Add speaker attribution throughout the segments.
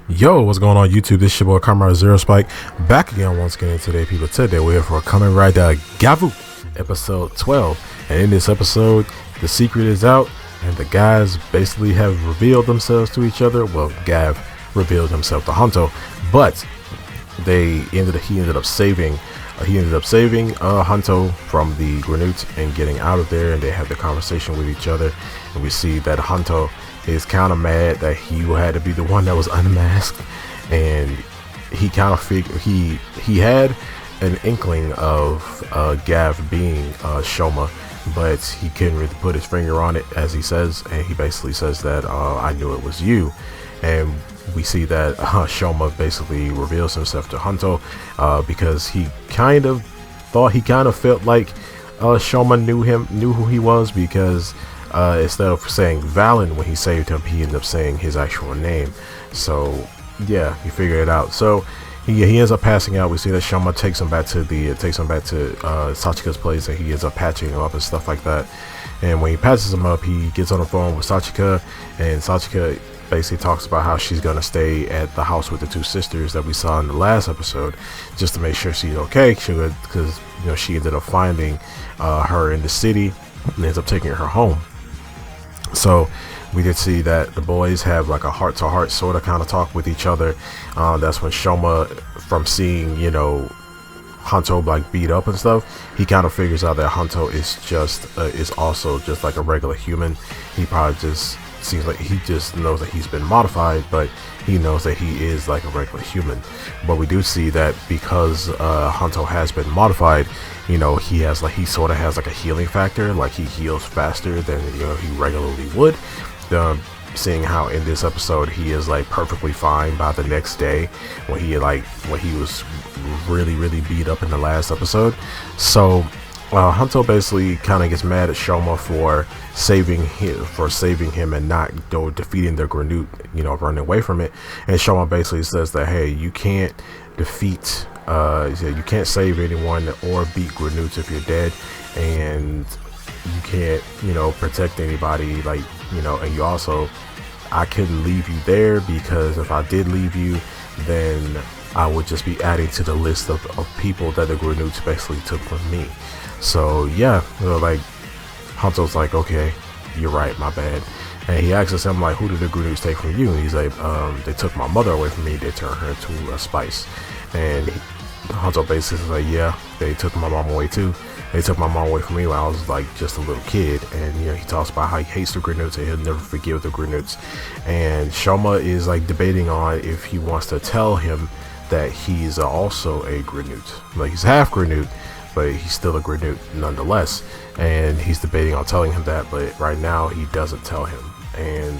Speaker 1: Yo, what's going on YouTube? This is your boy Kamen Zero Spike back again once again today, people. Today we're here for a Kamen Rider GAVV episode 12, and in this episode the secret is out and the guys basically have revealed themselves to each other. Well, Gav revealed himself to Hanto, but he ended up saving Hanto from the Granute and getting out of there, and they have the conversation with each other, and we see that Hanto is kind of mad that he had to be the one that was unmasked, and he kind of figured he had an inkling of Gav being Shoma, but he couldn't really put his finger on it, as he says, and he basically says that I knew it was you. And we see that Shoma basically reveals himself to Hanto because he kind of felt like Shoma knew who he was, because instead of saying Valen when he saved him, he ended up saying his actual name. So yeah, he figured it out. So he ends up passing out. We see that Shoma takes him back to Sachika's place, and he ends up patching him up and stuff like that. And when he patches him up, he gets on the phone with Sachika, and Sachika basically talks about how she's gonna stay at the house with the two sisters that we saw in the last episode, just to make sure she's okay, because she ended up finding her in the city and ends up taking her home. So we did see that the boys have like a heart-to-heart sort of kind of talk with each other. That's when Shoma, from seeing Hanto like beat up and stuff, he kind of figures out that Hanto is also just like a regular human. He probably just seems like he just knows that he's been modified, but he knows that he is like a regular human. But we do see that because Hanto has been modified, he sort of has like a healing factor, like he heals faster than he regularly would. Seeing how in this episode he is like perfectly fine by the next day, when he was really beat up in the last episode. So Hanto basically kind of gets mad at Shoma for saving him and not defeating the Granute, running away from it. And Shoma basically says that, hey, you can't you can't save anyone or beat Granutes if you're dead, and you can't protect anybody, and you also, I couldn't leave you there, because if I did leave you, then I would just be adding to the list of people that the Granutes basically took from me. So yeah, Hanto's like, okay, you're right, my bad. And he asks him, like, who did the Granutes take from you? And he's like, they took my mother away from me. They turned her into a spice. And Hanto basically is like, yeah, they took my mom away too. They took my mom away from me when I was like just a little kid. And he talks about how he hates the Granutes and he'll never forgive the Granutes. And Shoma is like debating on if he wants to tell him that he's also a Granute. Like, he's half Granute, but he's still a Granute nonetheless. And he's debating on telling him that, but right now he doesn't tell him. And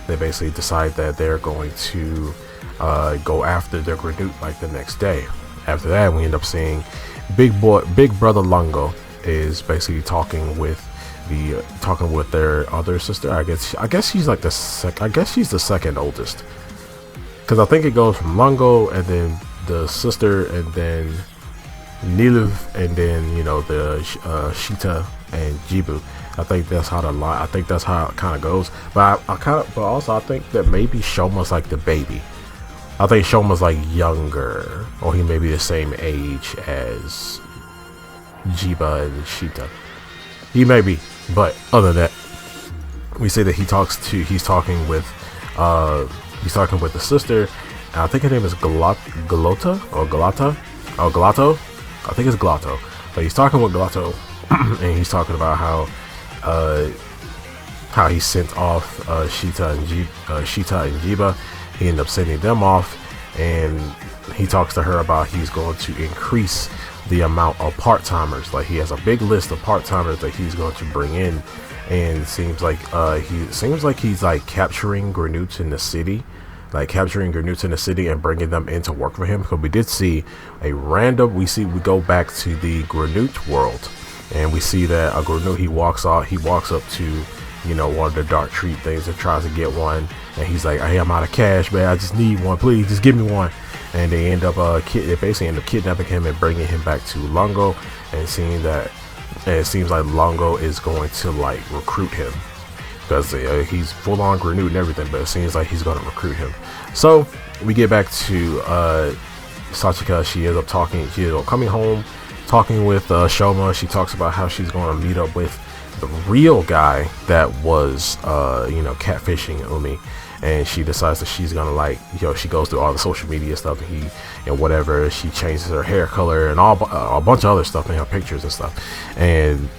Speaker 1: they basically decide that they're going to go after the Granute like the next day. After that, we end up seeing Big Brother Longo is basically talking with their other sister. I guess she's like she's the second oldest, because I think it goes from Longo and then the sister and then Nilev and then the Shita and Jibu. I think that's how it kind of goes. But I think that maybe Shoma's like the baby. I think Shoma's like younger, or he may be the same age as Jiba and Shita. He may be, but other than that, we say that he's talking with the sister. And I think her name is Galata. I think it's Glotto. But he's talking with Glotto, and he's talking about how he sent off Shita and Jiba. He ended up sending them off, and he talks to her about he's going to increase the amount of part-timers. Like, he has a big list of part-timers that he's going to bring in, and it seems like he's like capturing Granutes in the city. And bringing them in to work for him. Because we did see we go back to the Granute world, and we see that a Granute, he walks up to one of the dark treat things and tries to get one, and he's like, hey, I'm out of cash, man, I just need one, please just give me one. And they basically end up kidnapping him and bringing him back to Longo, and seeing that, and it seems like Longo is going to like recruit him. because he's full on Granute and everything, but it seems like he's going to recruit him. So we get back to Sachika. She ends up coming home, talking with Shoma. She talks about how she's going to meet up with the real guy that was catfishing Umi, and she decides that she's gonna, like, she goes through all the social media stuff, and whatever, she changes her hair color and all a bunch of other stuff in her pictures and stuff. And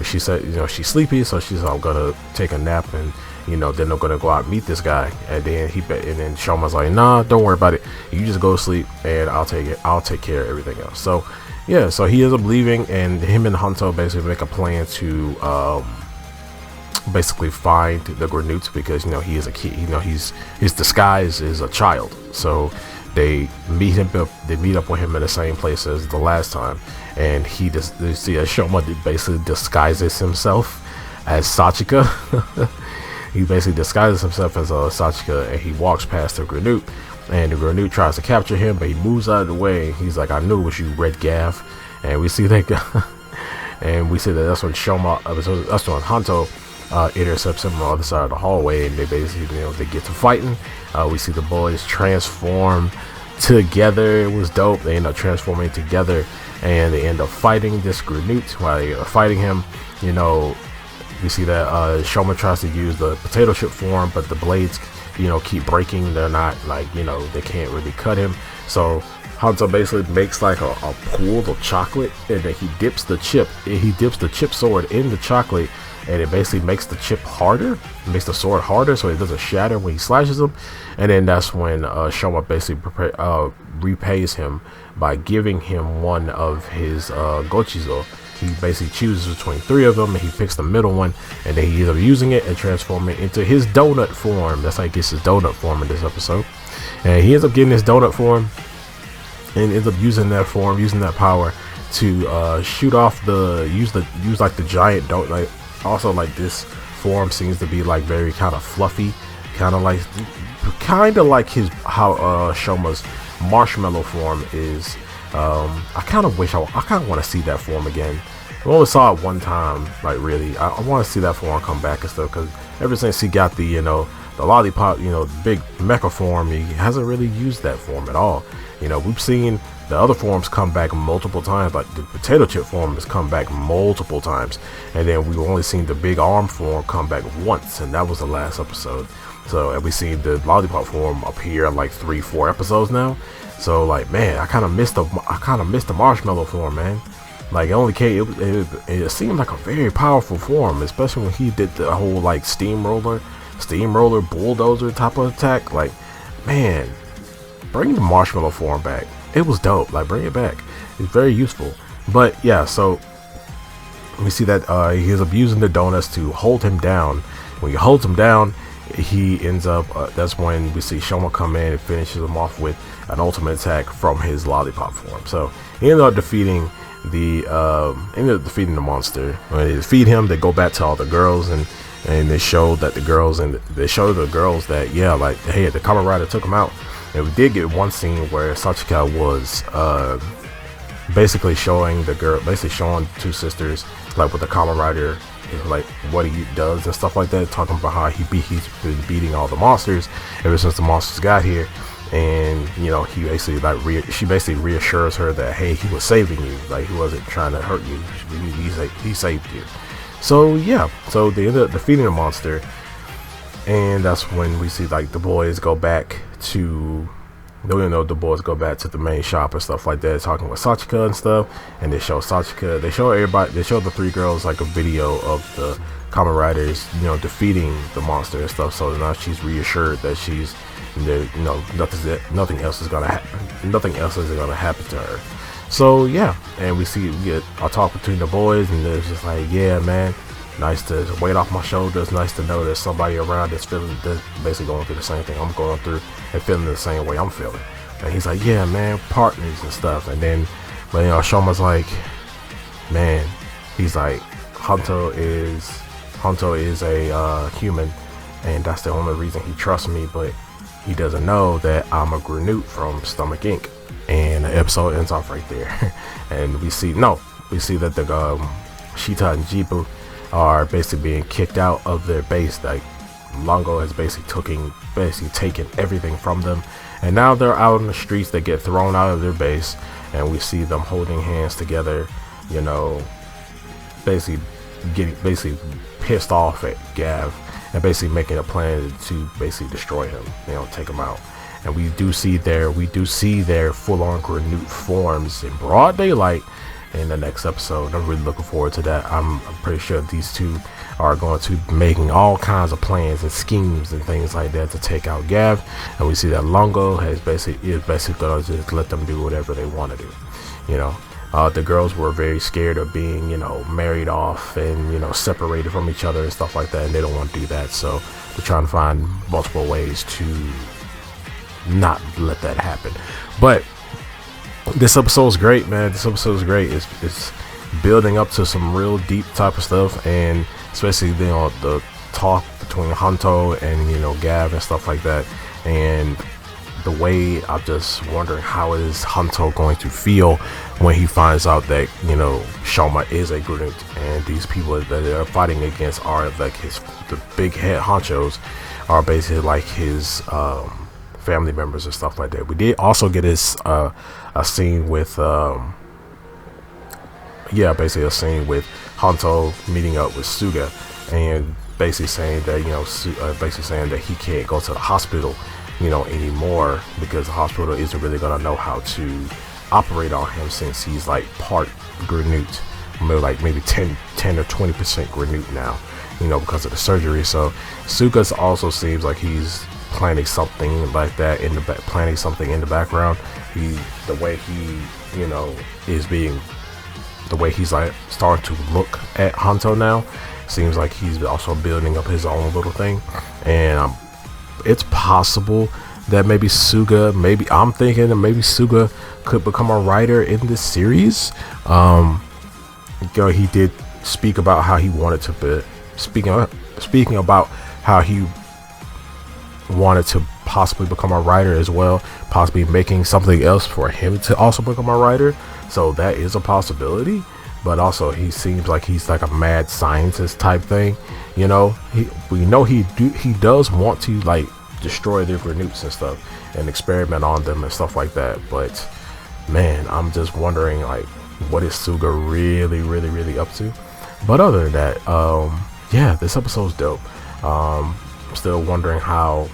Speaker 1: she said she's sleepy, so she's I'm gonna take a nap, and then I'm gonna go out and meet this guy. And then Shoma's like, nah, don't worry about it, you just go to sleep and I'll take care of everything else. So yeah, so he ends up leaving, and him and Hanto basically make a plan to basically find the Granutes, because he is a kid. His disguise is a child. So they meet up with him in the same place as the last time, and Shoma basically disguises himself as Sachika. He basically disguises himself as Sachika, and he walks past the Granute. And the Granute tries to capture him, but he moves out of the way. He's like, I knew it was you, Red Gav. And we see that that's when Hanto intercepts him on the other side of the hallway, and they basically they get to fighting. We see the boys transform together. It was dope. They end up transforming together, and they end up fighting this Granute. While they are fighting him, we see that Shoma tries to use the potato chip form, but the blades keep breaking. They're not, like, they can't really cut him. So Hanzo basically makes like a pool of chocolate, and then he dips the chip sword in the chocolate, and it basically makes the chip harder, makes the sword harder, so it doesn't shatter when he slashes him. And then that's when Shoma basically repays him by giving him one of his gochizo. He basically chooses between 3 of them, and he picks the middle one, and then he ends up using it and transforming it into his donut form. That's how he gets his donut form in this episode. And he ends up getting his donut form, and ends up using that power to shoot off use like the giant donut. Like, also, like, this form seems to be like very kind of fluffy, kind of like how Shoma's marshmallow form is. I kind of want to see that form again. I only saw it one time, like, really. I want to see that form come back and stuff, because ever since he got the lollipop, big mecha form, he hasn't really used that form at all. We've seen the other forms come back multiple times, like the potato chip form has come back multiple times, and then we've only seen the big arm form come back once, and that was the last episode. So, and we've seen the lollipop form appear like 3-4 episodes now. So, like, man, I kind of missed the marshmallow form, man. Like, it seemed like a very powerful form, especially when he did the whole, like, steamroller bulldozer type of attack. Like, man, bring the marshmallow form back. It was dope. Like, bring it back. It's very useful. But yeah, so we see that he is abusing the donuts to hold him down. When he holds him down, he ends up that's when we see Shoma come in and finishes him off with an ultimate attack from his lollipop form. So he ended up defeating the monster. When they defeat him, they go back to all the girls, and they show the girls that, yeah, like, hey, the Kamen Rider took him out. And we did get one scene where Sachika was basically showing 2 sisters, like, with the Kamen Rider, like, what he does and stuff like that, talking about how he's been beating all the monsters ever since the monsters got here. And he basically, like, she basically reassures her that, hey, he was saving you, like, he wasn't trying to hurt you, he saved you. So yeah, so they ended up defeating the monster, and that's when we see, like, the boys go back to the main shop and stuff like that, talking with Sachika and stuff. And they show the 3 girls, like, a video of the Kamen Riders, defeating the monster and stuff. So now she's reassured that nothing else is gonna happen to her. So yeah, and we get a talk between the boys, and it's just like, yeah, man, nice to weight off my shoulders. Nice to know there's somebody around that's basically going through the same thing I'm going through and feeling the same way I'm feeling. And he's like, yeah, man, partners and stuff. And then, but Shoma's like, man, he's like, Hanto is a human, and that's the only reason he trusts me. But he doesn't know that I'm a Granute from Stomach Inc. And the episode ends off right there. And we see that the Shita and Jibu are basically being kicked out of their base. Like Longo has basically taken everything from them, and now they're out in the streets. They get thrown out of their base, and we see them holding hands together, you know, basically pissed off at Gav, and basically making a plan to basically destroy him, you know, take him out. And we do see their full-on Granute forms in broad daylight in the next episode. I'm really looking forward to that. I'm pretty sure these two are going to be making all kinds of plans and schemes and things like that to take out Gav. And we see that Longo is basically going to just let them do whatever they want to do, you know. The girls were very scared of being, you know, married off and, you know, separated from each other and stuff like that, and they don't want to do that. So they're trying to find multiple ways to not let that happen. But this episode is great, man. This episode is great. It's building up to some real deep type of stuff, and especially, you know, the talk between Hanto and, you know, Gav and stuff like that. And the way I'm just wondering, how is Hanto going to feel when he finds out that, you know, Shoma is a Granute, and these people that they're fighting against are like the big head honchos are basically like his family members and stuff like that. We did also get this a scene with basically a scene with Hanto meeting up with Suga, and basically saying that, you know, basically saying that he can't go to the hospital, you know, anymore, because the hospital isn't really gonna know how to operate on him, since he's like part Granute, maybe 10 or 20% Granute now, you know, because of the surgery. So Suga also seems like he's planning something like that in the background. The way he, you know, the way he's like starting to look at Hanto now, seems like he's also building up his own little thing. And it's possible that maybe I'm thinking that maybe Suga could become a writer in this series. You know, he did speak about how he wanted to be speaking about how he wanted to possibly become a writer as well, possibly making something else for him to also become a writer. So that is a possibility. But also, he seems like he's like a mad scientist type thing, you know. We know he does want to like destroy their Granutes and stuff and experiment on them and stuff like that. But man, I'm just wondering, like, what is Suga really up to? But other than that, yeah, this episode's dope. I'm still wondering how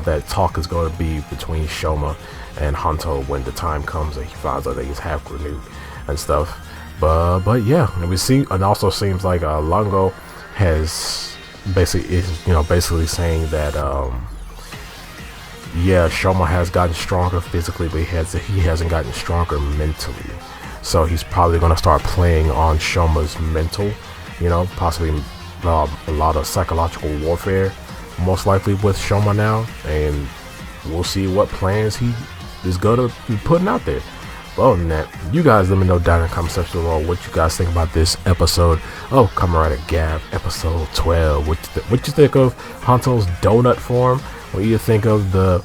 Speaker 1: that talk is going to be between Shoma and Hanto when the time comes and he finds out that he's half Granute and stuff. But yeah, and it also seems like Longo is basically saying that yeah, Shoma has gotten stronger physically, but he hasn't gotten stronger mentally. So he's probably going to start playing on Shoma's mental, you know, possibly a lot of psychological warfare, most likely with Shoma now, and we'll see what plans he is going to be putting out there. But other than that, you guys let me know down in the comment section below what you guys think about this episode of Kamen Rider GAVV episode 12. What you think of Hanto's donut form? What do you think of the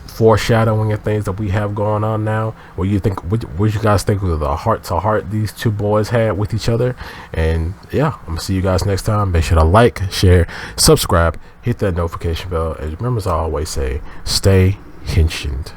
Speaker 1: foreshadowing and things that we have going on now? What do you think? What you guys think of the heart-to-heart these two boys had with each other? And yeah, I'm gonna see you guys next time. Make sure to like, share, subscribe, hit that notification bell, and remember, as I always say, stay henshined.